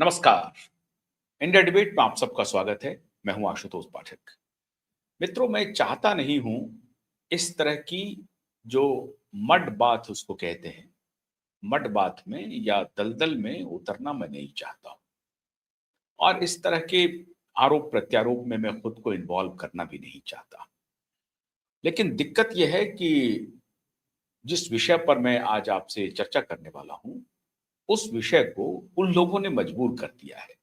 नमस्कार। India debate में आप सबका स्वागत है। मैं हूं आशुतोष पाठक। मित्रों, मैं चाहता नहीं हूं इस तरह की जो मड बात उसको कहते हैं, मड बात में या दलदल में उतरना मैं नहीं चाहता हूं और इस तरह के आरोप प्रत्यारोप में मैं खुद को इन्वॉल्व करना भी नहीं चाहता। लेकिन दिक्कत यह है कि जिस विषय पर मैं आज आपसे चर्चा करने वाला हूं, उस विषय को उन लोगों ने मजबूर कर दिया है।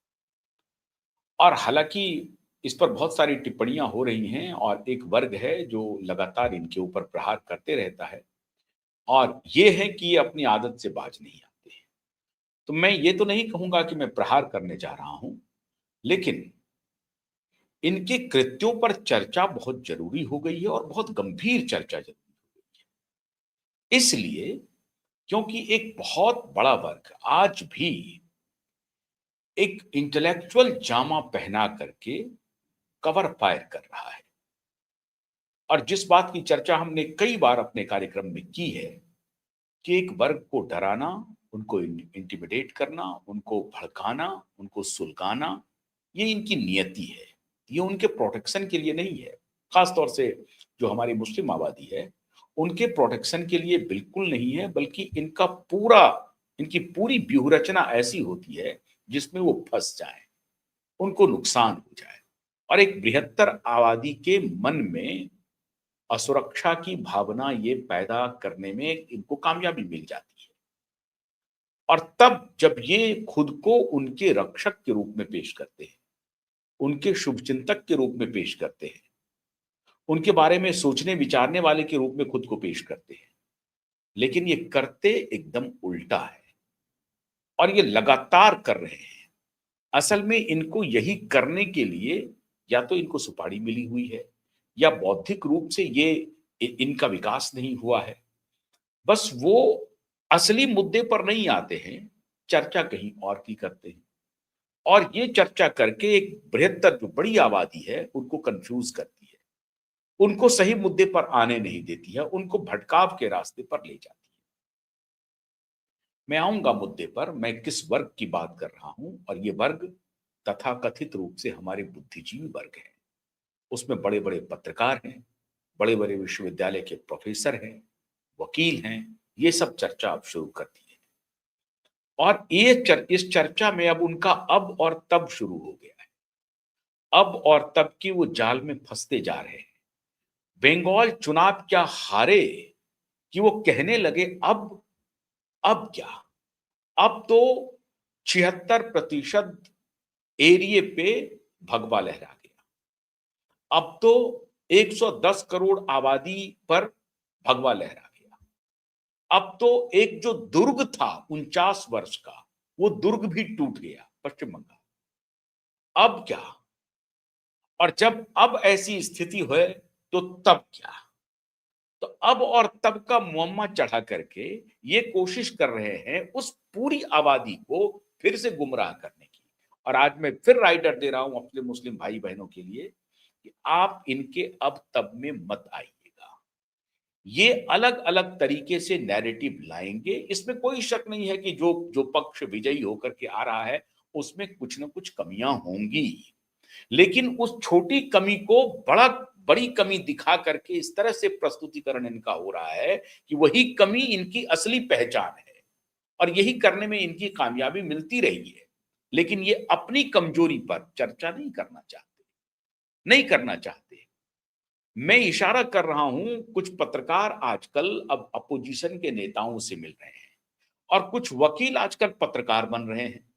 और हालाँकि इस पर बहुत सारी टिप्पणियाँ हो रही हैं और एक वर्ग है जो लगातार इनके ऊपर प्रहार करते रहता है और ये है कि ये अपनी आदत से बाज नहीं आते हैं। तो मैं ये तो नहीं कहूँगा कि मैं प्रहार करने जा रहा हूँ, लेकिन इनके कृत्यों पर चर्चा बहुत ज़रूरी हो गई है और बहुत गंभीर चर्चा ज़रूरी हो गई है। इसलिए क्योंकि एक बहुत बड़ा वर्ग आज भी एक इंटेलेक्चुअल जामा पहना करके कवर फायर कर रहा है। और जिस बात की चर्चा हमने कई बार अपने कार्यक्रम में की है कि एक वर्ग को डराना, उनको इंटिमिडेट करना, उनको भड़काना, उनको सुलगाना, ये इनकी नियति है। ये उनके प्रोटेक्शन के लिए नहीं है। खास तौर से जो हमारी मुस्लिम आबादी है, उनके प्रोटेक्शन के लिए बिल्कुल नहीं है, बल्कि इनकी पूरी व्यूह रचना ऐसी होती है जिसमें वो फंस जाएं, उनको नुकसान हो जाए और एक बृहत्तर आबादी के मन में असुरक्षा की भावना ये पैदा करने में इनको कामयाबी मिल जाती है। और तब जब ये खुद को उनके रक्षक के रूप में पेश करते हैं, उनके शुभचिंतक के रूप में पेश करते हैं, उनके बारे में सोचने विचारने वाले के रूप में खुद को पेश करते हैं, लेकिन ये करते एकदम उल्टा है और ये लगातार कर रहे हैं। असल में इनको यही करने के लिए या तो इनको सुपारी मिली हुई है या बौद्धिक रूप से ये इनका विकास नहीं हुआ है। बस वो असली मुद्दे पर नहीं आते हैं, चर्चा कहीं और की करते हैं और ये चर्चा करके एक बृहत्तर जो बड़ी आबादी है, उनको कन्फ्यूज़ करती है। उनको सही मुद्दे पर आने नहीं देती है, उनको भटकाव के रास्ते पर ले जाती है। मैं आऊँगा मुद्दे पर, मैं किस वर्ग की बात कर रहा हूँ और ये वर्ग तथाकथित रूप से हमारे बुद्धिजीवी वर्ग है। उसमें बड़े-बड़े पत्रकार हैं, बड़े-बड़े विश्वविद्यालय के प्रोफ़ेसर हैं, वकील हैं, ये सब चर्चा अब शुरू कर दी है। और इस चर्चा में अब उनका अब और तब शुरू हो गया है। अब और तब की वो जाल में फँसते जा रहे हैं। बंगाल चुनाव क्या हारे कि वो कहने लगे अब क्या? अब तो 76% एरिये पे भगवा लहरा गया। अब तो 110 करोड़ आबादी पर भगवा लहरा गया। अब तो एक जो दुर्ग था 49 वर्ष का, वो दुर्ग भी टूट गया, पश्चिम बंगाल। अब क्या? और जब अब ऐसी स्थिति है, तो तब क्या? तो अब और तब का मुअम्मा चढ़ा करके ये कोशिश कर रहे हैं उस पूरी आबादी को फिर से गुमराह करने की। और आज मैं फिर राइडर दे रहा हूं अपने मुस्लिम भाई बहनों के लिए कि आप इनके अब तब में मत आइएगा। ये अलग-अलग तरीके से नैरेटिव लाएँगे, इसमें कोई शक नहीं है कि जो जो पक्ष विजयी होकर के आ रहा है, उसमें कुछ न कुछ कमियाँ होंगी। लेकिन उस छोटी कमी को बड़ी कमी दिखा करके इस तरह से प्रस्तुतिकरण इनका हो रहा है कि वही कमी इनकी असली पहचान है और यही करने में इनकी कामयाबी मिलती रही है। लेकिन ये अपनी कमजोरी पर चर्चा नहीं करना चाहते। मैं इशारा कर रहा हूं, कुछ पत्रकार आजकल अब अपोजिशन के नेताओं से मिल रहे हैं और कुछ वकील आजकल पत्रकार बन रहे हैं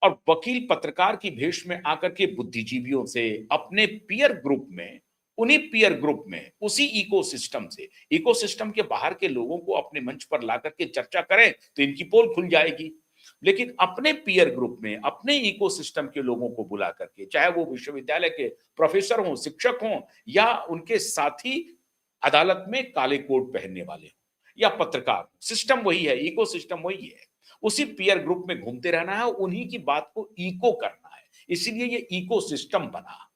और वकील पत्रकार की भेष में आकर के बुद्धिजीवियों से अपने पीयर ग्रुप में, उन्हीं पीयर ग्रुप में, उसी इकोसिस्टम के बाहर के लोगों को अपने मंच पर ला करके चर्चा करें तो इनकी पोल खुल जाएगी। लेकिन अपने पीयर ग्रुप में, अपने इकोसिस्टम के लोगों को बुला करके, चाहे वो विश्वविद्यालय के प्रोफेसर हों, शिक्षक हों या उनके साथी अदालत में काले कोट पहनने वाले हों या पत्रकार, सिस्टम वही है, इकोसिस्टम वही है। उसी पीयर ग्रुप में घूमते रहना है, उन्हीं की बात को इको करना है। इसीलिए ये इकोसिस्टम बना।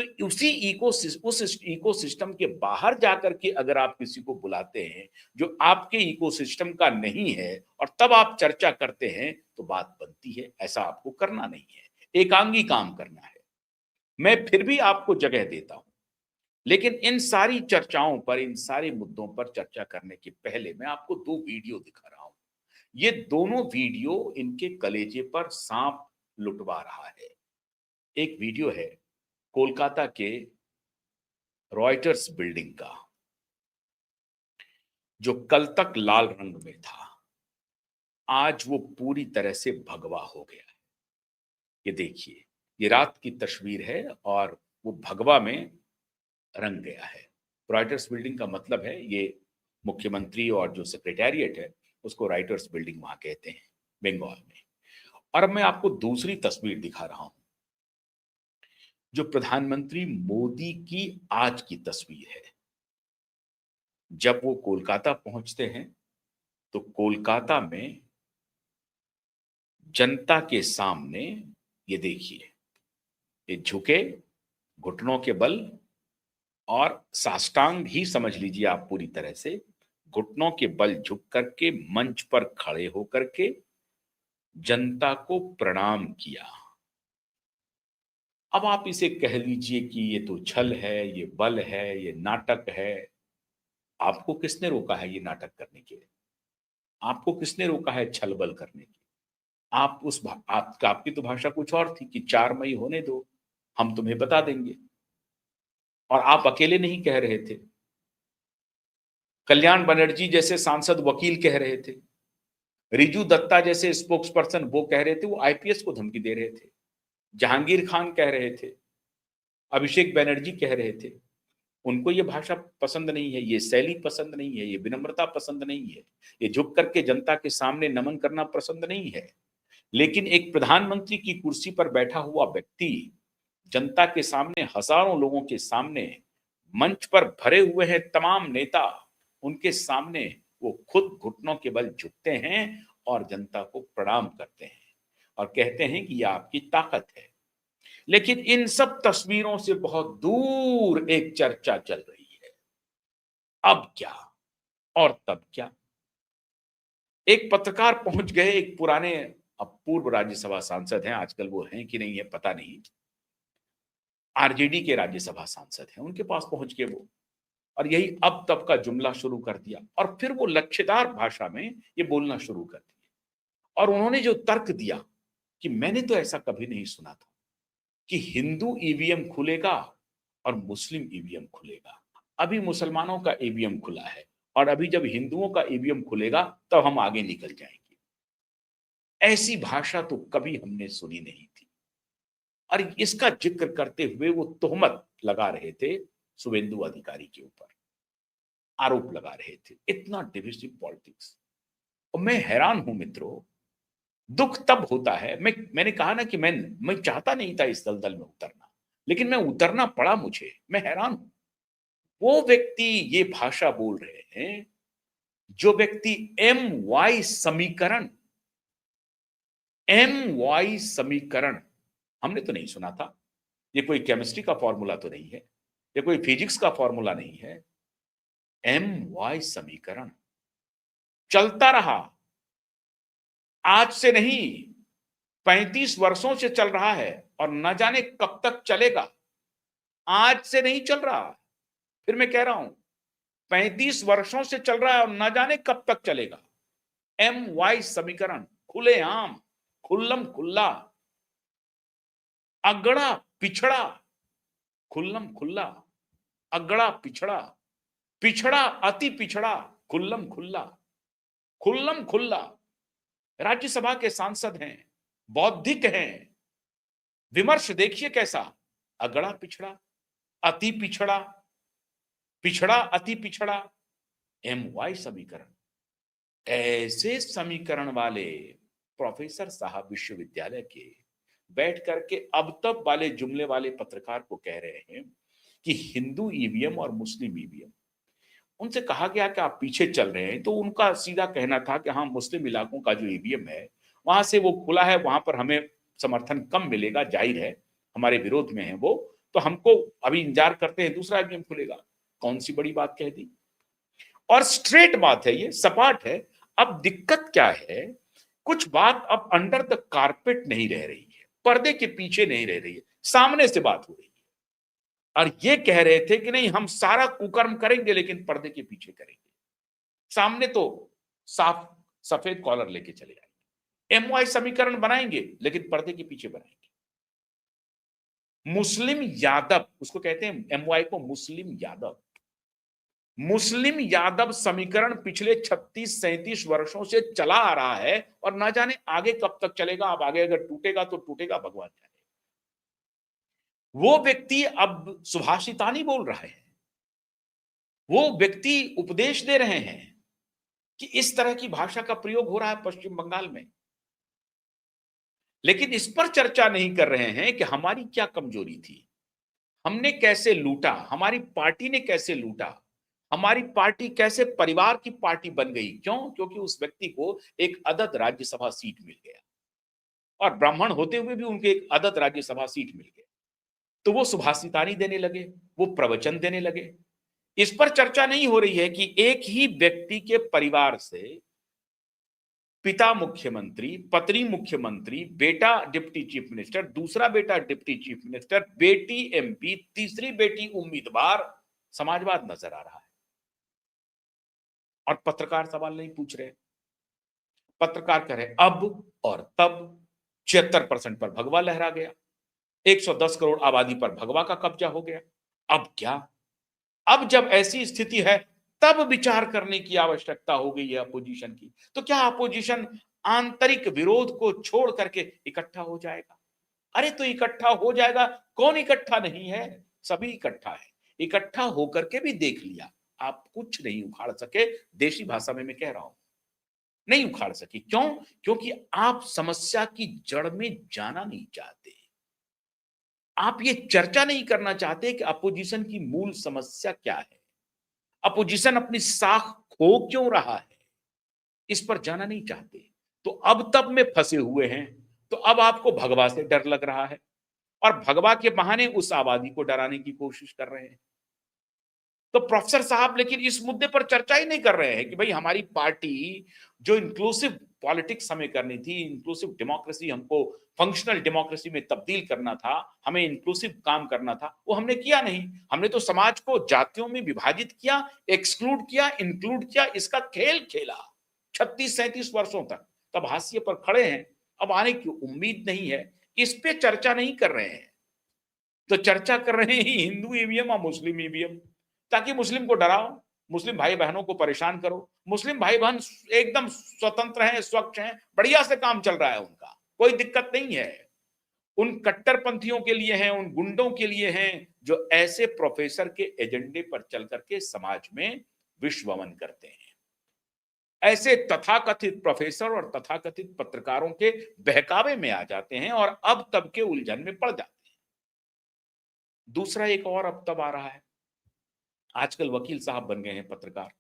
तो उस इकोसिस्टम के बाहर जाकर के अगर आप किसी को बुलाते हैं जो आपके इकोसिस्टम का नहीं है और तब आप चर्चा करते हैं तो बात बनती है। ऐसा आपको करना नहीं है, एकांगी काम करना है। मैं फिर भी आपको जगह देता हूं, लेकिन इन सारी चर्चाओं पर, इन सारे मुद्दों पर चर्चा करने के पहले मैं आपको दो वीडियो दिखा रहा हूं। ये दोनों वीडियो इनके कलेजे पर सांप लुटवा रहा है। एक वीडियो है कोलकाता के रॉयटर्स बिल्डिंग का, जो कल तक लाल रंग में था, आज वो पूरी तरह से भगवा हो गया है। ये देखिए, ये रात की तस्वीर है और वो भगवा में रंग गया है। रॉयटर्स बिल्डिंग का मतलब है ये मुख्यमंत्री और जो सेक्रेटेरिएट है उसको राइटर्स बिल्डिंग वहां कहते हैं बंगाल में। और अब मैं आपको दूसरी तस्वीर दिखा रहा हूं, जो प्रधानमंत्री मोदी की आज की तस्वीर है। जब वो कोलकाता पहुंचते हैं तो कोलकाता में जनता के सामने ये देखिए, ये झुके घुटनों के बल और साष्टांग ही समझ लीजिए आप, पूरी तरह से घुटनों के बल झुक करके मंच पर खड़े होकर के जनता को प्रणाम किया। अब आप इसे कह लीजिए कि ये तो छल है, ये बल है, ये नाटक है। आपको किसने रोका है ये नाटक करने के लिए? आपको किसने रोका है छल बल करने के? आप आपकी तो भाषा कुछ और थी कि 4 मई होने दो, हम तुम्हें बता देंगे। और आप अकेले नहीं कह रहे थे, कल्याण बनर्जी जैसे सांसद वकील कह रहे थे, रिजू दत्ता जैसे स्पोक्स पर्सन वो कह रहे थे, वो आईपीएस को धमकी दे रहे थे, जहांगीर खान कह रहे थे, अभिषेक बनर्जी कह रहे थे। उनको ये भाषा पसंद नहीं है, ये शैली पसंद नहीं है, ये विनम्रता पसंद नहीं है, ये झुक करके जनता के सामने नमन करना पसंद नहीं है। लेकिन एक प्रधानमंत्री की कुर्सी पर बैठा हुआ व्यक्ति जनता के सामने, हजारों लोगों के सामने, मंच पर भरे हुए हैं तमाम नेता, उनके सामने वो खुद घुटनों के बल झुकते हैं और जनता को प्रणाम करते हैं और कहते हैं कि यह आपकी ताकत है। लेकिन इन सब तस्वीरों से बहुत दूर एक चर्चा चल रही है, अब क्या और तब क्या। एक पत्रकार पहुंच गए, एक पुराने, अब पूर्व राज्यसभा सांसद हैं, आजकल वो हैं कि नहीं है पता नहीं, आरजेडी के राज्यसभा सांसद हैं, उनके पास पहुंच के वो, और यही अब तब का जुमला शुरू कर दिया और फिर वो लच्छेदार भाषा में ये बोलना शुरू कर दिया। और उन्होंने जो तर्क दिया कि मैंने तो ऐसा कभी नहीं सुना था कि हिंदू ईवीएम खुलेगा और मुस्लिम ईवीएम खुलेगा। अभी मुसलमानों का ईवीएम खुला है और अभी जब हिंदुओं का ईवीएम खुलेगा तब हम आगे निकल जाएंगे। ऐसी भाषा तो कभी हमने सुनी नहीं थी। और इसका जिक्र करते हुए वो तोहमत लगा रहे थे शुभेंदु अधिकारी के ऊपर, आरोप लगा रहे थे, इतना डिविजिव पॉलिटिक्स। और मैं हैरान हूं मित्रों, दुख तब होता है, मैंने कहा ना कि मैं चाहता नहीं था इस दलदल में उतरना, लेकिन मैं उतरना पड़ा मुझे। मैं हैरान हूं, वो व्यक्ति ये भाषा बोल रहे हैं, जो व्यक्ति एम वाई समीकरण हमने तो नहीं सुना था। ये कोई केमिस्ट्री का फॉर्मूला तो नहीं है, ये कोई फिजिक्स का फॉर्मूला नहीं है। एम वाई समीकरण चलता रहा, आज से नहीं 35 वर्षों से चल रहा है और न जाने कब तक चलेगा। आज से नहीं चल रहा, फिर मैं कह रहा हूं 35 वर्षों से चल रहा है और न जाने कब तक चलेगा। एम वाई समीकरण खुलेआम, खुल्लम खुल्ला, अगड़ा पिछड़ा, खुल्लम खुल्ला, अगड़ा पिछड़ा, पिछड़ा अति पिछड़ा, खुल्लम खुल्ला, खुल्लम खुल्ला। राज्यसभा के सांसद हैं, बौद्धिक हैं, विमर्श देखिए कैसा, अगड़ा पिछड़ा, अति पिछड़ा, पिछड़ा अति पिछड़ा, एम वाई समीकरण। ऐसे समीकरण वाले प्रोफेसर साहब विश्वविद्यालय के बैठ करके अब तक वाले जुमले वाले पत्रकार को कह रहे हैं कि हिंदू ईवीएम और मुस्लिम ईवीएम, उनसे कहा गया कि आप पीछे चल रहे हैं, तो उनका सीधा कहना था कि हाँ, मुस्लिम इलाकों का जो ईवीएम है वहां से वो खुला है, वहां पर हमें समर्थन कम मिलेगा, जाहिर है हमारे विरोध में है वो, तो हमको अभी इंतजार करते हैं दूसरा ईवीएम खुलेगा। कौन सी बड़ी बात कह दी। और स्ट्रेट बात है, ये सपाट है। अब दिक्कत क्या है, कुछ बात अब अंडर द कारपेट नहीं रह रही है, पर्दे के पीछे नहीं रह रही है, सामने से बात हो रही है। और ये कह रहे थे कि नहीं हम सारा कुकर्म करेंगे लेकिन पर्दे के पीछे करेंगे, सामने तो साफ सफेद कॉलर लेके चले जाएंगे, एमवाई समीकरण बनाएंगे लेकिन पर्दे के पीछे बनाएंगे। मुस्लिम यादव उसको कहते हैं, एमवाई को मुस्लिम यादव। मुस्लिम यादव समीकरण पिछले 36-37 वर्षों से चला आ रहा है और ना जाने आगे कब तक चलेगा। अब आगे अगर टूटेगा तो टूटेगा, भगवान जाने। वो व्यक्ति अब सुभाषितानी बोल रहा है, वो व्यक्ति उपदेश दे रहे हैं कि इस तरह की भाषा का प्रयोग हो रहा है पश्चिम बंगाल में। लेकिन इस पर चर्चा नहीं कर रहे हैं कि हमारी क्या कमजोरी थी, हमने कैसे लूटा, हमारी पार्टी ने कैसे लूटा, हमारी पार्टी कैसे परिवार की पार्टी बन गई। क्यों? क्योंकि उस व्यक्ति को एक अदद राज्यसभा सीट मिल गया और ब्राह्मण होते हुए भी उनके एक अदद राज्यसभा सीट मिल गया। तो वो सुभाषितानी देने लगे, वो प्रवचन देने लगे। इस पर चर्चा नहीं हो रही है कि एक ही व्यक्ति के परिवार से पिता मुख्यमंत्री, पत्नी मुख्यमंत्री, बेटा डिप्टी चीफ मिनिस्टर, दूसरा बेटा डिप्टी चीफ मिनिस्टर, बेटी एमपी, तीसरी बेटी उम्मीदवार, समाजवाद नजर आ रहा है। और पत्रकार सवाल नहीं पूछ रहे, पत्रकार कह रहे अब और तब 76% पर भगवा लहरा गया, 110 करोड़ आबादी पर भगवा का कब्जा हो गया। अब क्या? अब जब ऐसी स्थिति है तब विचार करने की आवश्यकता हो गई है अपोजिशन की। तो क्या अपोजिशन आंतरिक विरोध को छोड़ करके इकट्ठा हो जाएगा? अरे तो इकट्ठा हो जाएगा, कौन इकट्ठा नहीं है? सभी इकट्ठा है। इकट्ठा होकर के भी देख लिया, आप कुछ नहीं उखाड़ सके। देशी भाषा में मैं कह रहा हूं, नहीं उखाड़ सके। क्यों? क्योंकि आप समस्या की जड़ में जाना नहीं चाहते, आप ये चर्चा नहीं करना चाहते कि अपोजिशन की मूल समस्या क्या है, अपोजिशन अपनी साख खो क्यों रहा है, इस पर जाना नहीं चाहते। तो अब तब में फंसे हुए हैं। तो अब आपको भगवा से डर लग रहा है और भगवा के बहाने उस आबादी को डराने की कोशिश कर रहे हैं। तो प्रोफेसर साहब लेकिन इस मुद्दे पर चर्चा ही नहीं कर रहे हैं कि भाई हमारी पार्टी जो इंक्लूसिव पॉलिटिक्स हमें करनी थी, इंक्लूसिव डेमोक्रेसी, हमको फंक्शनल डेमोक्रेसी में तब्दील करना था, हमें इंक्लूसिव काम करना था, वो हमने किया नहीं। हमने तो समाज को जातियों में विभाजित किया, एक्सक्लूड किया, इंक्लूड किया, इसका खेल खेला 36-37 वर्षों तक। तब हाशिए पर खड़े हैं, अब आने की उम्मीद नहीं है। इस पे चर्चा नहीं कर रहे हैं, तो चर्चा कर रहे हैं हिंदू ईवीएम और मुस्लिम ईवीएम, ताकि मुस्लिम को डराओ, मुस्लिम भाई बहनों को परेशान करो। मुस्लिम भाई बहन एकदम स्वतंत्र हैं, स्वच्छ हैं, बढ़िया से काम चल रहा है उनका, कोई दिक्कत नहीं है। उन कट्टरपंथियों के लिए हैं, उन गुंडों के लिए हैं जो ऐसे प्रोफेसर के एजेंडे पर चल करके समाज में विश्वमन करते हैं। ऐसे तथाकथित प्रोफेसर और तथाकथित पत्रकारों के बहकावे में आ जाते हैं और अब तब के उलझन में पड़ जाते हैं। दूसरा एक और अब तब आ रहा है, आजकल वकील साहब बन गए हैं पत्रकार,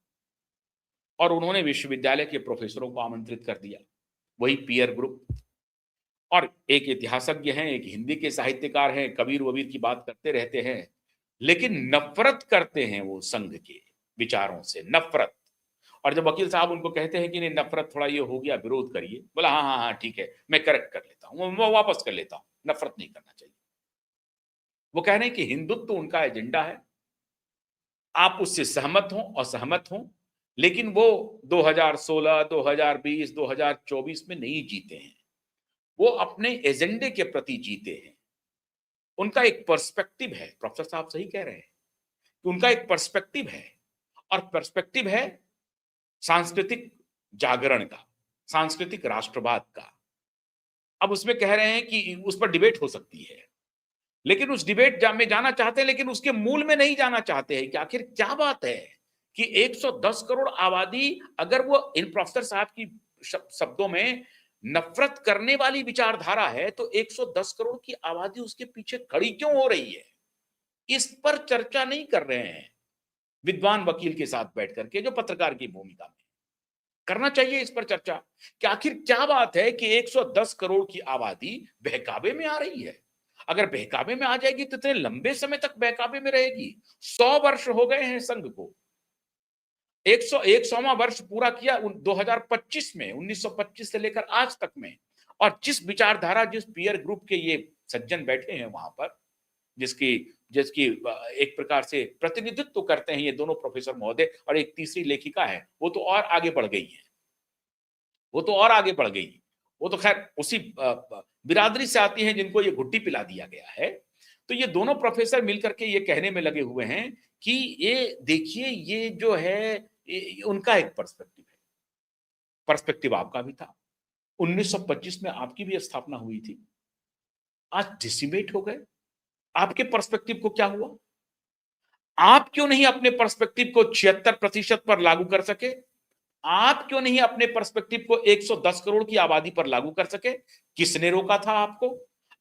और उन्होंने विश्वविद्यालय के प्रोफेसरों को आमंत्रित कर दिया, वही पीयर ग्रुप। और एक इतिहासज्ञ हैं, एक हिंदी के साहित्यकार हैं, कबीर वबीर की बात करते रहते हैं, लेकिन नफरत करते हैं वो संघ के विचारों से, नफरत। और जब वकील साहब उनको कहते हैं कि नहीं नफरत थोड़ा ये हो गया, विरोध करिए, बोला हाँ हाँ हाँ ठीक है, मैं करेक्ट कर लेता हूँ, मैं वापस कर लेता हूँ, नफरत नहीं करना चाहिए। वो कह रहे हैं कि हिंदुत्व उनका एजेंडा है, आप उससे सहमत हों असहमत हों, लेकिन वो 2016, 2020, 2024 में नहीं जीते हैं, वो अपने एजेंडे के प्रति जीते हैं। उनका एक पर्सपेक्टिव है, प्रोफेसर साहब सही कह रहे हैं कि उनका एक पर्सपेक्टिव है, और पर्सपेक्टिव है सांस्कृतिक जागरण का, सांस्कृतिक राष्ट्रवाद का। अब उसमें कह रहे हैं कि उस पर डिबेट हो सकती है, लेकिन उस डिबेट में जाना चाहते हैं, लेकिन उसके मूल में नहीं जाना चाहते हैं कि आखिर क्या बात है कि 110 करोड़ आबादी, अगर वो इन प्रोफेसर साहब की शब्दों में नफरत करने वाली विचारधारा है, तो 110 करोड़ की आबादी उसके पीछे खड़ी क्यों हो रही है? इस पर चर्चा नहीं कर रहे हैं विद्वान वकील के साथ बैठ करके, जो पत्रकार की भूमिका में करना चाहिए इस पर चर्चा कि आखिर क्या बात है कि 110 करोड़ की आबादी बहकावे में आ रही है। अगर बहकावे में आ जाएगी तो इतने लंबे समय तक बहकावे में रहेगी। 100 वर्ष हो गए हैं संघ को। 101वां वर्ष पूरा किया 2025 में, 1925 से लेकर आज तक में। और जिस विचारधारा, जिस पीयर ग्रुप के ये सज्जन बैठे हैं वहां पर, जिसकी जिसकी एक प्रकार से प्रतिनिधित्व करते हैं ये दोनों प्रोफेसर महोदय, और एक तीसरी लेखिका है, वो तो और आगे बढ़ गई है। वो तो और आगे बढ़ गई। वो तो खैर उसी बिरादरी से आती हैं जिनको ये घुट्टी पिला दिया गया है। तो ये दोनों प्रोफेसर मिलकर के ये कहने में लगे हुए हैं कि ये देखिए, ये जो है ये उनका एक पर्सपेक्टिव है। पर्सपेक्टिव आपका भी था। 1925 में आपकी भी स्थापना हुई थी। आज डिसिमेट हो गए। आपके पर्सपेक्टिव को क्या हुआ? आप क्यों नहीं अपने पर्सपेक्टिव को 76% पर लागू कर सके? आप क्यों नहीं अपने पर्सपेक्टिव को 110 करोड़ की आबादी पर लागू कर सके? किसने रोका था आपको?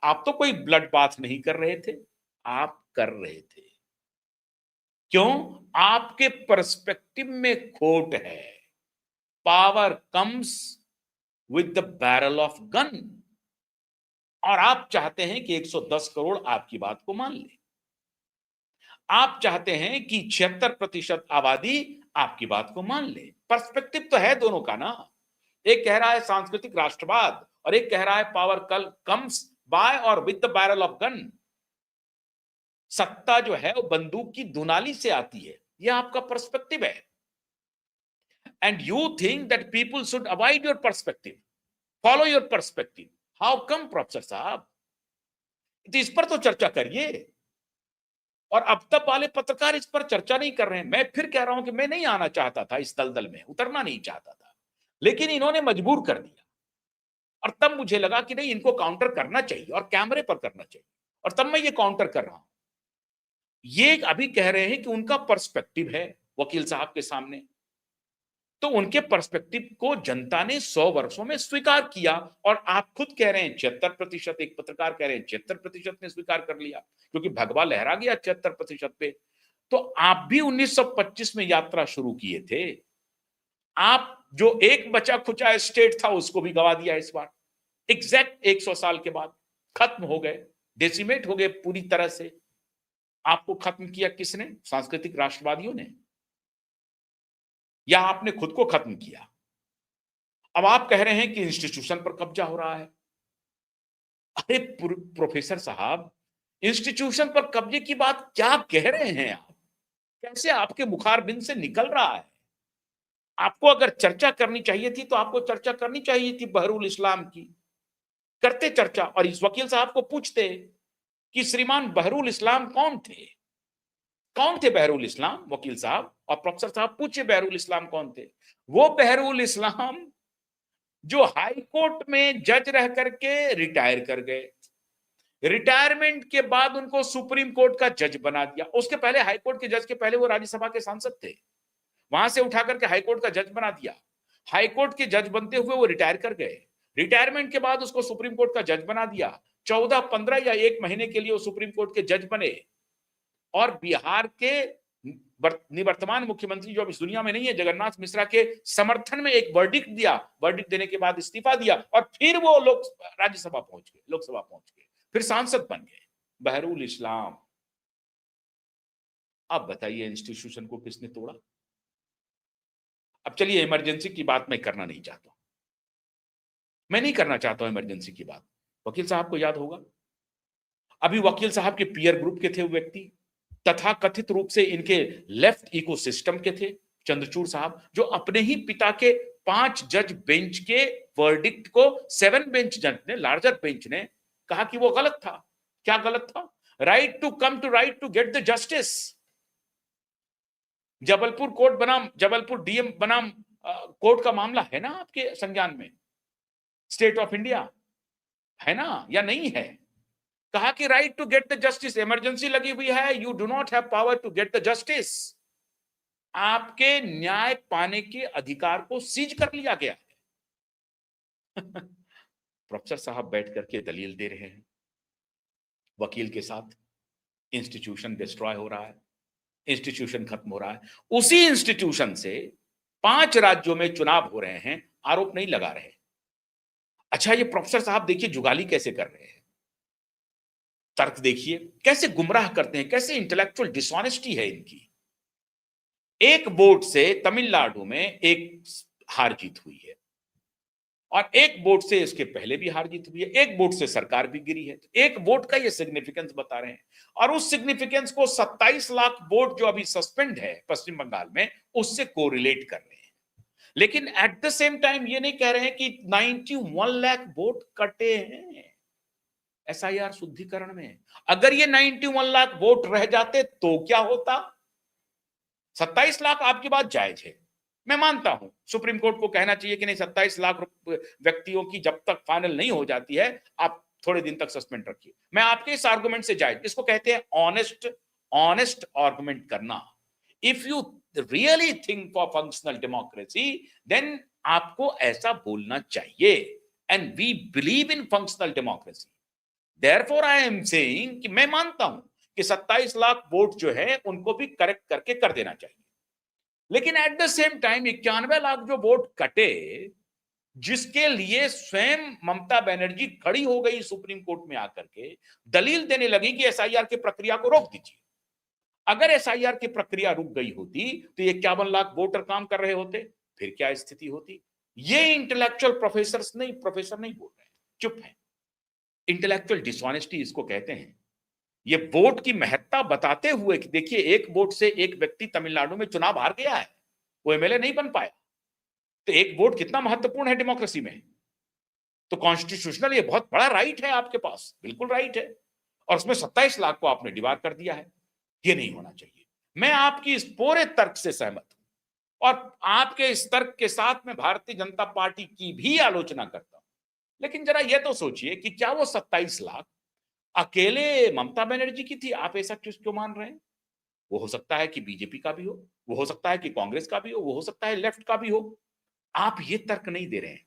आप तो कोई ब्लड बाथ नहीं कर रहे थे, आप कर रहे थे। क्यों? आपके पर्सपेक्टिव में खोट है। Power comes with the barrel of gun. और आप चाहते हैं कि 110 करोड़ आपकी बात को मान ले। आप चाहते हैं कि 76% आबादी आपकी बात को मान ले। पर्सपेक्टिव तो है दोनों का ना। एक कह रहा है सांस्कृतिक राष्ट्रवाद और एक कह रहा है पावर कल कम्स बाय और with the barrel of gun. सत्ता जो है वो बंदूक की दुनाली से आती है। यह आपका पर्सपेक्टिव है। And you think that people should avoid your perspective, follow your perspective. How come professor साहब? तो इस पर तो चर्चा करिए। और अब तक वाले पत्रकार इस पर चर्चा नहीं कर रहे हैं। मैं फिर कह रहा हूं कि मैं नहीं आना चाहता था, इस दलदल में उतरना नहीं चाहता था, लेकिन इन्होंने मजबूर कर दिया। और तब मुझे लगा कि नहीं, इनको काउंटर करना चाहिए और कैमरे पर करना चाहिए। और तब मैं ये काउंटर कर रहा हूं। ये अभी कह रहे हैं कि उनका पर्सपेक्टिव है वकील साहब के सामने, तो उनके पर्सपेक्टिव को जनता ने 100 वर्षों में स्वीकार किया। और आप खुद कह रहे हैं 76%, एक पत्रकार कह रहे हैं 76% ने स्वीकार कर लिया, क्योंकि भगवा लहरा गया 76% पे। तो आप भी 1925 में यात्रा शुरू किए थे। आप जो एक बचा खुचा स्टेट था उसको भी गवा दिया इस बार। एग्जैक्ट 100 साल के बाद खत्म हो गए, डेसिमेट हो गए पूरी तरह से। आपको खत्म किया किसने? सांस्कृतिक राष्ट्रवादियों ने, या आपने खुद को खत्म किया? अब आप कह रहे हैं कि इंस्टीट्यूशन पर कब्जा हो रहा है। अरे प्रोफेसर साहब, इंस्टीट्यूशन पर कब्जे की बात क्या कह रहे हैं आप? कैसे आपके मुखारबिंद से निकल रहा है? आपको अगर चर्चा करनी चाहिए थी तो आपको चर्चा करनी चाहिए थी बहरूल इस्लाम की। करते चर्चा और इस वकील साहब को पूछते कि श्रीमान बहरूल इस्लाम कौन थे? कौन थे बहरूल इस्लाम? वकील साहब और प्रोफेसर साहब पूछे बहरूल इस्लाम कौन थे? वो बहरूल इस्लाम जो हाई कोर्ट में जज रह करके रिटायर कर गए। रिटायरमेंट के बाद उनको सुप्रीम कोर्ट का जज बना दिया। उसके पहले हाई कोर्ट के जज के पहले वो राज्यसभा के सांसद थे। वहां से उठा करके हाई कोर्ट का जज बना दिया। हाई कोर्ट के जज बनते हुए वो रिटायर कर गए। रिटायरमेंट के बाद उसको सुप्रीम कोर्ट का जज बना दिया। 14, 15 या 1 महीने के लिए वो सुप्रीम कोर्ट के जज बने। और बिहार के निवर्तमान मुख्यमंत्री, जो अब इस दुनिया में नहीं है, जगन्नाथ मिश्रा के समर्थन में एक वर्डिक्ट दिया। वर्डिक्ट देने के बाद इस्तीफा दिया और फिर वो लोग राज्यसभा पहुंच गए, लोकसभा पहुंच गए, फिर सांसद बन गए। बहरूल इस्लाम। अब बताइए इंस्टीट्यूशन को किसने तोड़ा? अब चलिए, इमरजेंसी की बात मैं करना नहीं चाहता, मैं नहीं करना चाहता हूं इमरजेंसी की बात। वकील साहब को याद होगा, अभी वकील साहब के पीयर ग्रुप के थे वो व्यक्ति, तथा कथित रूप से इनके लेफ्ट इकोसिस्टम के थे, चंद्रचूड़ साहब, जो अपने ही पिता के 5 जज बेंच के वर्डिक्ट को 7 बेंच जज ने, लार्जर बेंच ने कहा कि वो गलत था। क्या गलत था? Right to come to right to get the justice. Jabalpur court बनाम, जबलपुर डीएम बनाम कोर्ट का मामला है ना आपके संज्ञान में? स्टेट ऑफ इंडिया है ना, या नहीं है? कहा कि right to get the justice, emergency लगी हुई है, you do not have power to get the justice. आपके न्याय पाने के अधिकार को सीज कर लिया गया है। प्रोफेसर साहब बैठ करके दलील दे रहे हैं वकील के साथ। इंस्टीट्यूशन डिस्ट्रॉय हो रहा है, इंस्टीट्यूशन खत्म हो रहा है। उसी इंस्टीट्यूशन से 5 राज्यों में चुनाव हो रहे हैं, आरोप नहीं लगा रहे। अच्छा, ये प्रोफेसर साहब देखिए जुगाली कैसे कर रहे हैं। तर्क देखिए कैसे गुमराह करते हैं, कैसे इंटेलेक्चुअल डिसऑनेस्टी है इनकी। एक वोट से तमिलनाडु में एक हार जीत हुई है और एक वोट से इसके पहले भी हार जीत हुई है, एक वोट से सरकार भी गिरी है। एक वोट का ये सिग्निफिकेंस बता रहे हैं और उस सिग्निफिकेंस को 27 लाख वोट जो अभी सस्पेंड है पश्चिम बंगाल में उससे कोरिलेट कर रहे हैं। लेकिन एट द सेम टाइम ये नहीं कह रहे हैं कि 91 लाख वोट कटे हैं एसआईआर शुद्धिकरण में। अगर ये 91 लाख वोट रह जाते तो क्या होता? 27 लाख आपकी बात जायज है, मैं मानता हूं सुप्रीम कोर्ट को कहना चाहिए कि नहीं 27 लाख व्यक्तियों की जब तक फाइनल नहीं हो जाती है आप थोड़े दिन तक सस्पेंड रखिए। मैं आपके इस आर्गुमेंट से जायज, इसको कहते हैं ऑनेस्ट ऑनेस्ट आर्गुमेंट करना। If you really think for functional democracy then आपको ऐसा बोलना चाहिए and we believe in functional democracy. Therefore I am saying कि मैं मानता हूं कि 27 लाख वोट जो है उनको भी करेक्ट करके कर देना चाहिए। लेकिन at the same time 91 lakh जो वोट कटे जिसके लिए स्वयं ममता बनर्जी खड़ी हो गई सुप्रीम कोर्ट में आकर के दलील देने लगी कि एसआईआर की प्रक्रिया को रोक दीजिए। अगर एसआईआर की प्रक्रिया रुक गई होती तो ये 51 लाख वोटर काम कर रहे होते, फिर क्या स्थिति होती? ये इंटेलेक्चुअल प्रोफेसर नहीं बोल रहे, चुप है। इंटेलेक्चुअल डिसऑनेस्टी इसको कहते हैं। ये वोट की महत्ता बताते हुए कि देखिए एक वोट से एक व्यक्ति तमिलनाडु में चुनाव हार गया है, वो एमएलए नहीं बन पाया, तो एक वोट कितना महत्वपूर्ण है डेमोक्रेसी में। तो कॉन्स्टिट्यूशनल ये बहुत बड़ा राइट है आपके पास, बिल्कुल राइट है, और उसमें 27 लाख को आपने डिवाइड कर दिया है। ये नहीं होना चाहिए। मैं आपकी इस पूरे तर्क से सहमत हूं और आपके इस तर्क के साथ में भारतीय जनता पार्टी की भी आलोचना करता हूं। लेकिन जरा यह तो सोचिए कि क्या वो 27 लाख अकेले ममता बनर्जी की थी? आप ऐसा क्यों मान रहे हैं? वो हो सकता है कि बीजेपी का भी हो, वो हो सकता है कि कांग्रेस का भी हो, वो हो सकता है लेफ्ट का भी हो। आप ये तर्क नहीं दे रहे हैं।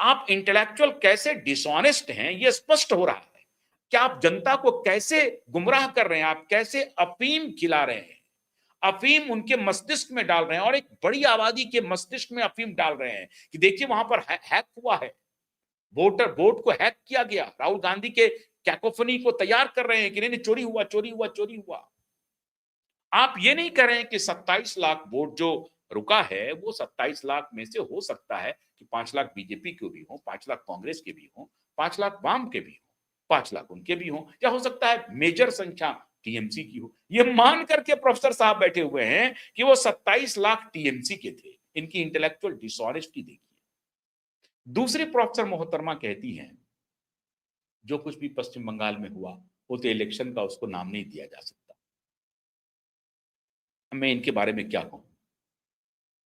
आप इंटेलेक्चुअल कैसे डिसऑनेस्ट हैं ये स्पष्ट हो रहा है। क्या आप जनता को कैसे गुमराह कर रहे हैं, आप कैसे अफीम खिला रहे हैं, अफीम उनके मस्तिष्क में डाल रहे हैं और एक बड़ी आबादी के मस्तिष्क में अफीम डाल रहे हैं कि देखिए वहां पर हैक हुआ है, वोट को हैक किया गया। राहुल गांधी के कैकोफनी को तैयार कर रहे हैं कि नहीं चोरी हुआ चोरी हुआ चोरी हुआ। आप ये नहीं कर रहे हैं कि 27 लाख वोट जो रुका है वो 27 लाख में से हो सकता है कि 5 लाख बीजेपी के भी हो, 5 लाख कांग्रेस के भी हो, 5 लाख वाम के भी हो, 5 लाख उनके भी हो, या हो सकता है मेजर संख्या टीएमसी की हो। ये मान करके प्रोफेसर साहब बैठे हुए हैं कि वो 27 लाख टीएमसी के थे। इनकी इंटेलेक्चुअल डिसऑनेस्टी देखिए। दूसरी प्रोफेसर मोहतरमा कहती हैं जो कुछ भी पश्चिम बंगाल में हुआ वो तो इलेक्शन का उसको नाम नहीं दिया जा सकता। मैं इनके बारे में क्या कहूं,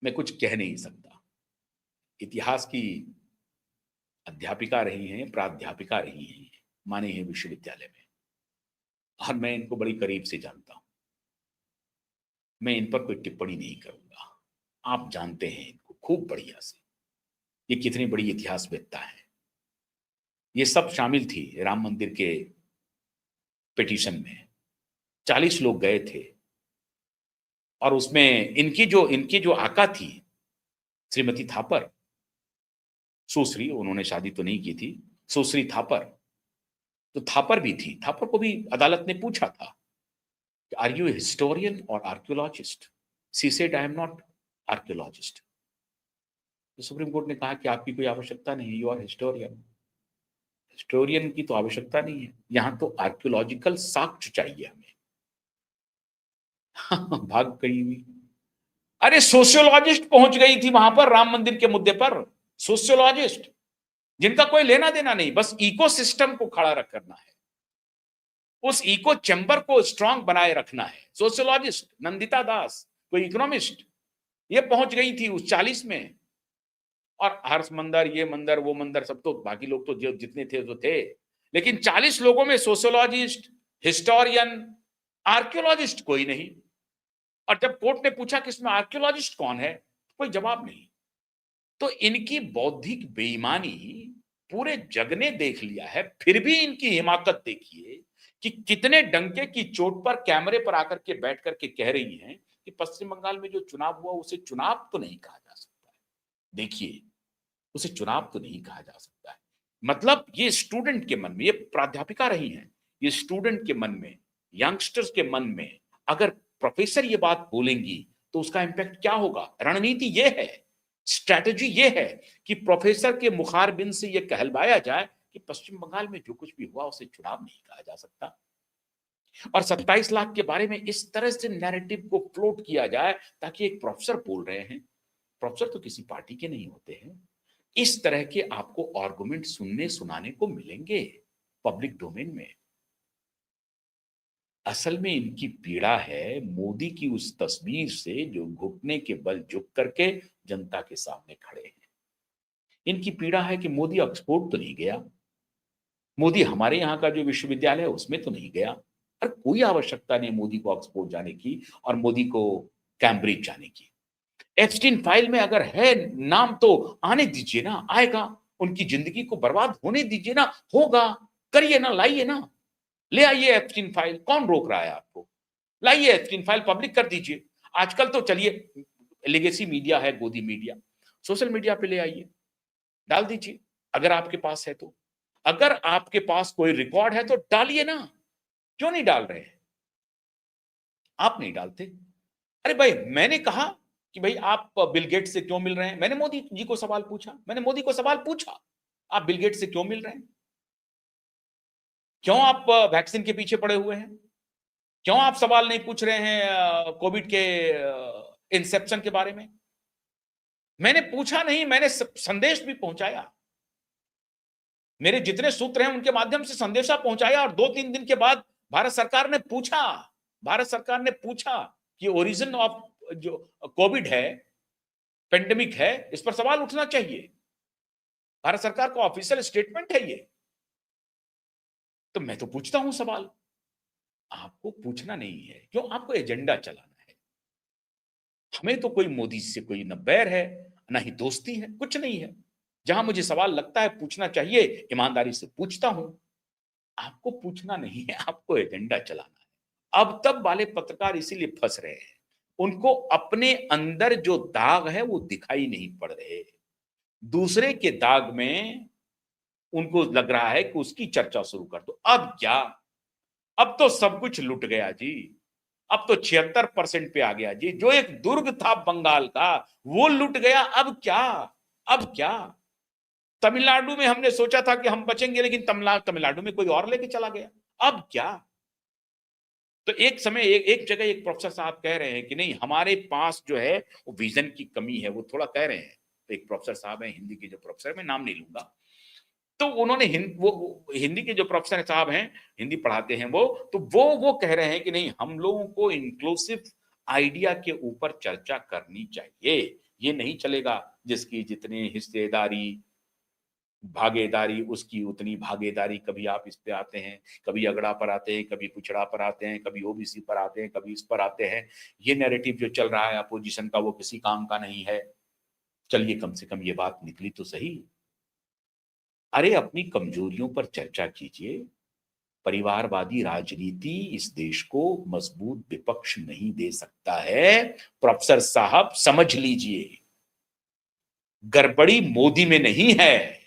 मैं कुछ कह नहीं सकता। इतिहास की अध्यापिका रही हैं, प्राध्यापिका रही हैं, माने हैं विश्वविद्यालय में, और मैं इनको बड़ी करीब से जानता हूं। मैं इन पर कोई टिप्पणी नहीं करूंगा। आप जानते हैं इनको खूब बढ़िया से, ये कितनी बड़ी इतिहासवेत्ता है। ये सब शामिल थी राम मंदिर के पिटीशन में, 40 लोग गए थे और उसमें इनकी जो आका थी श्रीमती थापर, सुश्री, उन्होंने शादी तो नहीं की थी, सुश्री थापर, तो थापर भी थी। थापर को भी अदालत ने पूछा था आर यू हिस्टोरियन और archaeologist? She said I am not archaeologist. तो सुप्रीम कोर्ट ने कहा कि आपकी कोई आवश्यकता नहीं है, यू आर हिस्टोरियन। हिस्टोरियन की तो आवश्यकता नहीं है, यहां तो आर्कियोलॉजिकल साक्ष्य चाहिए हमें। भाग गई हुई। अरे सोशियोलॉजिस्ट पहुंच गई थी वहां पर राम मंदिर के मुद्दे पर, सोशियोलॉजिस्ट जिनका कोई लेना देना नहीं, बस इकोसिस्टम को खड़ा करना है, उस इको चैम्बर को स्ट्रांग बनाए रखना है। सोशियोलॉजिस्ट नंदिता दास, कोई इकोनॉमिस्ट, ये पहुंच गई थी उस 40 में। और हर्ष मंदर, ये मंदिर वो मंदिर, सब तो बाकी लोग तो जो जितने थे तो थे, लेकिन 40 लोगों में सोशियोलॉजिस्ट, हिस्टोरियन, आर्कियोलॉजिस्ट कोई नहीं। और जब कोर्ट ने पूछा कि इसमें आर्कियोलॉजिस्ट कौन है, कोई जवाब नहीं। तो इनकी बौद्धिक बेईमानी पूरे जग ने देख लिया है, फिर भी इनकी हिमाकत देखिए कि कितने डंके की चोट पर कैमरे पर आकर के बैठ करके कह रही हैं कि पश्चिम बंगाल में जो चुनाव हुआ उसे चुनाव तो नहीं कहा जा सकता है। देखिए, उसे चुनाव तो नहीं कहा जा सकता है। मतलब ये स्टूडेंट के मन में, ये प्राध्यापिका रही हैं, ये स्टूडेंट के मन में, यंगस्टर्स के मन में अगर प्रोफेसर ये बात बोलेंगी तो उसका इंपैक्ट क्या होगा? रणनीति ये है, स्ट्रैटेजी ये है कि प्रोफेसर के मुखारबिन से ये कहलवाया जाए कि पश्चिम बंगाल में जो कुछ भी हुआ उसे चुनाव नहीं कहा जा सकता, और 27 लाख के बारे में इस तरह से नैरेटिव को फ्लोट किया जाए ताकि एक प्रोफेसर बोल रहे हैं, प्रोफेसर तो किसी पार्टी के नहीं होते हैं, इस तरह के आपको आर्गुमेंट सुनने सुनाने को मिलेंगे पब्लिक डोमेन में। असल में इनकी पीड़ा है मोदी की उस तस्वीर से जो घुटने के बल झुक करके जनता के सामने खड़े हैं। इनकी पीड़ा है कि मोदी ऑक्सफोर्ड तो नहीं गया, मोदी हमारे यहाँ का जो विश्वविद्यालय है उसमें तो नहीं गया, और कोई आवश्यकता नहीं मोदी को ऑक्सफोर्ड जाने की और मोदी को कैम्ब्रिज जाने की। एप्स्टीन फाइल में अगर है नाम तो आने दीजिए ना, आएगा। उनकी जिंदगी को बर्बाद होने दीजिए ना, होगा। करिए ना, लाइए ना, ले आइए एप्स्टीन फाइल, कौन रोक रहा है आपको? लाइए एप्स्टीन फाइल, पब्लिक कर दीजिए। आजकल तो चलिए लेगेसी मीडिया है, गोदी मीडिया, सोशल मीडिया पे ले आइए, डाल दीजिए अगर आपके पास है तो। अगर आपके पास कोई रिकॉर्ड है तो डालिए ना, क्यों नहीं डाल रहे? आप नहीं डालते। अरे भाई, मैंने कहा कि भाई आप बिल गेट्स से क्यों मिल रहे हैं? मैंने मोदी जी को सवाल पूछा, मैंने मोदी को सवाल पूछा, आप बिल गेट्स से क्यों मिल रहे हैं? क्यों आप वैक्सीन के पीछे पड़े हुए हैं? क्यों आप सवाल नहीं पूछ रहे हैं कोविड के इंसेप्शन के बारे में? मैंने पूछा नहीं, मैंने संदेश भी पहुंचाया। मेरे जितने सूत्र हैं उनके माध्यम से संदेशा पहुंचाया, और 2-3 दिन के बाद भारत सरकार ने पूछा कि ओरिजिन ऑफ जो कोविड है, पेंडेमिक है, इस पर सवाल उठना चाहिए। भारत सरकार का ऑफिशियल स्टेटमेंट है ये। तो मैं तो पूछता हूं सवाल, आपको पूछना नहीं है। क्यों? आपको एजेंडा चलाना है। हमें तो कोई मोदी से कोई न बैर है, ना ही दोस्ती है, कुछ नहीं है। जहां मुझे सवाल लगता है पूछना चाहिए, ईमानदारी से पूछता हूं। आपको पूछना नहीं है, आपको एजेंडा चलाना है। अब तब वाले पत्रकार इसीलिए फंस रहे हैं, उनको अपने अंदर जो दाग है वो दिखाई नहीं पड़ रहे, दूसरे के दाग में उनको लग रहा है कि उसकी चर्चा शुरू कर दो। अब क्या? अब तो सब कुछ लुट गया जी। अब तो 76% पे आ गया जी। जो एक दुर्ग था बंगाल का, वो लुट गया। अब क्या? अब क्या? तमिलनाडु में हमने सोचा था कि हम बचेंगे, लेकिन तमिलनाडु में कोई और लेके चला गया। अब क्या? तो एक समय एक जगह एक प्रोफेसर साहब कह रहे हैं कि नहीं, हमारे पास जो है वो विजन की कमी है, वो थोड़ा कह रहे हैं। तो एक प्रोफेसर साहब है, हिंदी के जो प्रोफेसर, मैं नाम नहीं लूंगा, तो उन्होंने वो हिंदी के जो प्रोफेसर साहब हैं, हिंदी पढ़ाते हैं वो, तो वो कह रहे हैं कि नहीं, हम लोगों को इंक्लूसिव आइडिया के ऊपर चर्चा करनी चाहिए। ये नहीं चलेगा जिसकी जितनी हिस्सेदारी, भागीदारी, उसकी उतनी भागीदारी। कभी आप इस पे आते हैं, कभी अगड़ा पर आते हैं, कभी पिछड़ा पर आते हैं, कभी ओबीसी पर आते हैं, कभी इस पर आते हैं। ये नैरेटिव जो चल रहा है अपोजिशन का, वो किसी काम का नहीं है। चलिए कम से कम ये बात निकली तो सही। अरे अपनी कमजोरियों पर चर्चा कीजिए। परिवारवादी राजनीति इस देश को मजबूत विपक्ष नहीं दे सकता है। प्रोफेसर साहब समझ लीजिए, गड़बड़ी मोदी में नहीं है,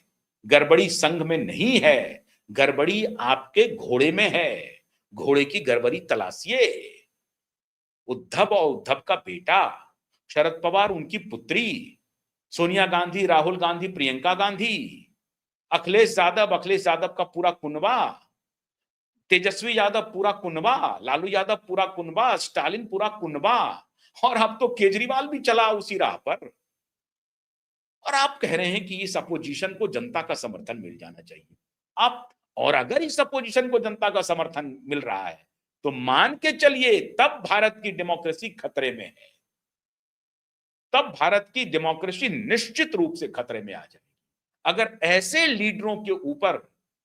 गड़बड़ी संघ में नहीं है, गड़बड़ी आपके घोड़े में है। घोड़े की गड़बड़ी तलाशिए। उद्धव और उद्धव का बेटा, शरद पवार उनकी पुत्री, सोनिया गांधी, राहुल गांधी, प्रियंका गांधी, अखिलेश यादव का पूरा कुनबा, तेजस्वी यादव पूरा कुनबा, लालू यादव पूरा कुनबा, स्टालिन पूरा कुनबा, और अब तो केजरीवाल भी चला उसी राह पर। और आप कह रहे हैं कि इस अपोजिशन को जनता का समर्थन मिल जाना चाहिए। आप, और अगर इस अपोजिशन को जनता का समर्थन मिल रहा है तो मान के चलिए तब भारत की डेमोक्रेसी खतरे में है। तब भारत की डेमोक्रेसी निश्चित रूप से खतरे में आ जाएगी। अगर ऐसे लीडरों के ऊपर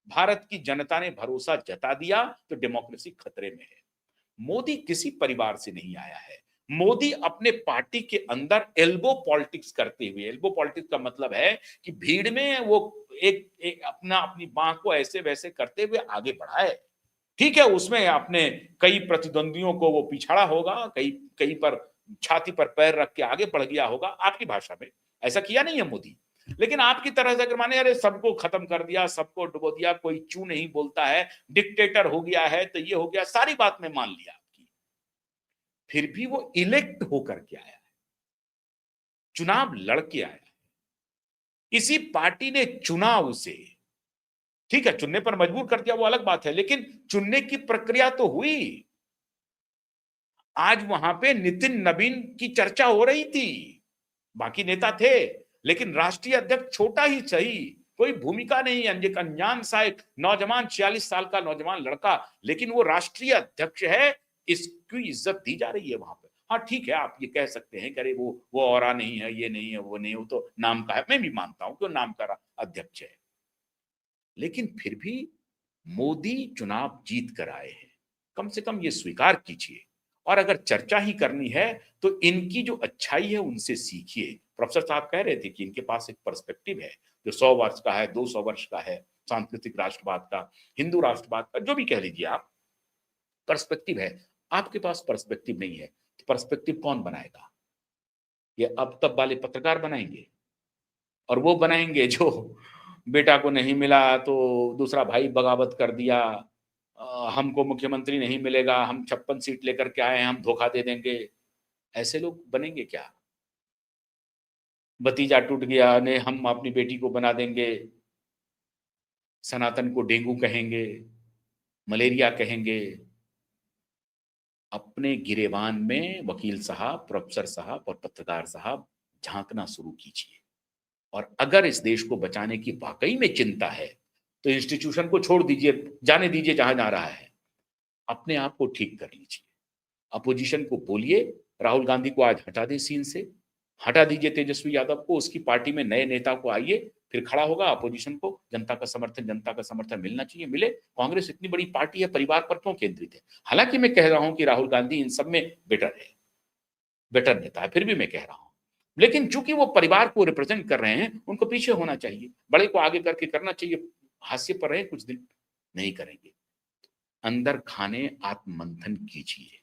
भारत की जनता ने भरोसा जता दिया तो डेमोक्रेसी खतरे में है। मोदी किसी परिवार से नहीं आया है। मोदी अपने पार्टी के अंदर एल्बो पॉलिटिक्स करते हुए, एल्बो पॉलिटिक्स का मतलब है कि भीड़ में वो एक अपनी बाह को ऐसे वैसे करते हुए आगे बढ़ा है। ठीक है, उसमें अपने कई प्रतिद्वंदियों को वो पिछाड़ा होगा, कई पर छाती पर पैर रख के आगे बढ़ गया होगा, आपकी भाषा में। ऐसा किया नहीं है मोदी। लेकिन आपकी तरह से अगर माने अरे सबको खत्म कर दिया, सबको डुबो दिया, कोई चू नहीं बोलता है, डिक्टेटर हो गया है, तो ये हो गया, सारी बात में मान लिया आपकी, फिर भी वो इलेक्ट होकर के आया है, चुनाव लड़के आया है, किसी पार्टी ने चुना उसे, ठीक है, चुनने पर मजबूर कर दिया वो अलग बात है, लेकिन चुनने की प्रक्रिया तो हुई। आज वहां पे नितिन नवीन की चर्चा हो रही थी, बाकी नेता थे, लेकिन राष्ट्रीय अध्यक्ष छोटा ही सही, कोई भूमिका नहीं, एक अनजान सा एक नौजवान 46 साल का नौजवान लड़का, लेकिन वो राष्ट्रीय अध्यक्ष है, इसकी इज्जत दी जा रही है वहां पे। हाँ ठीक है, आप ये कह सकते हैं कि अरे वो औरा नहीं है, ये नहीं है, वो नहीं है, वो तो नाम का है, मैं भी मानता हूं कि वो नाम का अध्यक्ष है, लेकिन फिर भी मोदी चुनाव जीत कर आए हैं, कम से कम ये स्वीकार कीजिए। और अगर चर्चा ही करनी है तो इनकी जो अच्छाई है उनसे सीखिए। प्रोफेसर साहब कह रहे थे कि इनके पास एक पर्सपेक्टिव है जो 100 वर्ष का है, 200 वर्ष का है, सांस्कृतिक राष्ट्रवाद का, हिंदू राष्ट्रवाद का, जो भी कह लीजिए आप, पर्सपेक्टिव है। आपके पास पर्सपेक्टिव नहीं है तो पर्सपेक्टिव कौन बनाएगा? ये अब तब वाले पत्रकार बनाएंगे, और वो बनाएंगे जो बेटा को नहीं मिला तो दूसरा भाई बगावत कर दिया, हमको मुख्यमंत्री नहीं मिलेगा, हम 56 सीट लेकर के आए हैं, हम धोखा दे देंगे। ऐसे लोग बनेंगे क्या? भतीजा टूट गया ने हम अपनी बेटी को बना देंगे, सनातन को डेंगू कहेंगे, मलेरिया कहेंगे। अपने गिरेबान में वकील साहब, प्रोफेसर साहब और पत्रकार साहब झांकना शुरू कीजिए, और अगर इस देश को बचाने की वाकई में चिंता है तो इंस्टीट्यूशन को छोड़ दीजिए, जाने दीजिए जहां जा रहा है, अपने आप को ठीक कर लीजिए। अपोजिशन को बोलिए राहुल गांधी को आज हटा दे सीन से, हटा दीजिए तेजस्वी यादव को, उसकी पार्टी में नए नेता को आइए, फिर खड़ा होगा अपोजिशन को, जनता का समर्थन मिलना चाहिए, मिले। कांग्रेस इतनी बड़ी पार्टी है, परिवार पर क्यों केंद्रित है? हालांकि मैं कह रहा हूं कि राहुल गांधी इन सब में बेटर है, बेटर नेता है, फिर भी मैं कह रहा हूं, लेकिन चूंकि वो परिवार को रिप्रेजेंट कर रहे हैं, उनको पीछे होना चाहिए, बड़े को आगे करके करना चाहिए। हास्य पर रहे कुछ दिन, नहीं करेंगे, अंदर खाने आत्ममंथन कीजिए।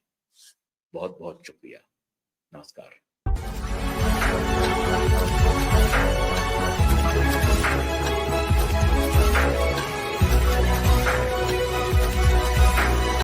बहुत बहुत शुक्रिया, नमस्कार।